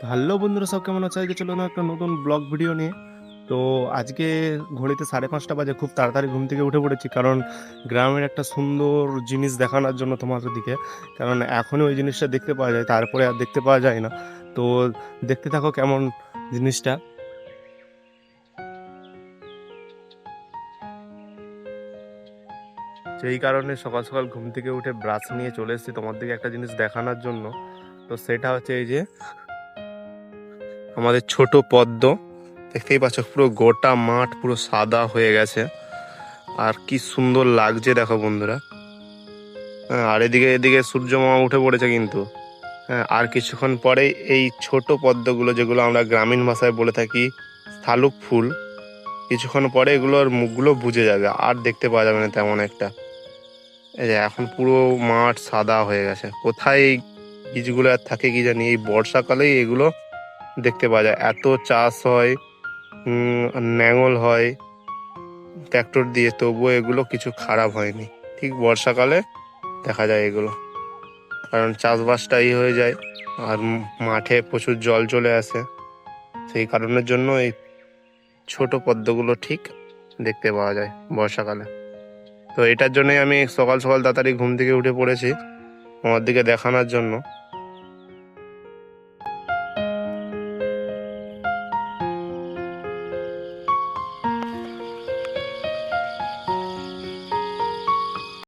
Hello বন্ধুরা, সব কেমন আছে? আজকে চলো না একটা নতুন ব্লগ ভিডিও নিয়ে। তো আজকে ঘড়িতে 5:30 বাজে, খুব তাড়াতাড়ি ঘুম থেকে উঠে পড়েছি, কারণ গ্রামের একটা সুন্দর জিনিস দেখানোর জন্য তোমাদের দিকে। কারণ এখনই ওই জিনিসটা দেখতে পাওয়া যায়, তারপরে আর দেখতে পাওয়া যায় না। তো দেখতে থাকো কেমন জিনিসটা। সেই কারণে সকাল সকাল ঘুম থেকে উঠে ব্রাশ নিয়ে চলে এসেছি তোমার দিকে একটা জিনিস দেখানোর জন্য। তো সেটা হচ্ছে এই যে আমাদের ছোট পদ্ম। দেখতেই পাচ্ছ, পুরো গোটা মাঠ পুরো সাদা হয়ে গেছে, আর কি সুন্দর লাগছে দেখো বন্ধুরা। হ্যাঁ, আর এদিকে এদিকে সূর্য মামা উঠে পড়েছে কিন্তু। হ্যাঁ, আর কিছুক্ষণ পরেই এই ছোট পদ্মগুলো, যেগুলো আমরা গ্রামীণ ভাষায় বলে থাকি শালুক ফুল, কিছুক্ষণ পরে এগুলোর মুখগুলো বুজে যাবে, আর দেখতে পাওয়া যাবে না তেমন একটা। এই যে এখন পুরো মাঠ সাদা হয়ে গেছে, কোথায় এই বীজগুলো আর থাকে কি জানি। এই বর্ষাকালেই এগুলো দেখতে পাওয়া যায়। এত চাষ হয়, ন্যাঙল হয় ট্র্যাক্টর দিয়ে, তবুও এগুলো কিছু খারাপ হয়নি। ঠিক বর্ষাকালে দেখা যায় এগুলো, কারণ চাষবাসটাই হয়ে যায়, আর মাঠে প্রচুর জল চলে আসে। সেই কারণের জন্য এই ছোট পদ্মগুলো ঠিক দেখতে পাওয়া যায় বর্ষাকালে। তো এটার জন্যই আমি সকাল সকাল তাড়াতাড়ি ঘুম থেকে উঠে পড়েছি তোমার দিকে দেখানোর জন্য।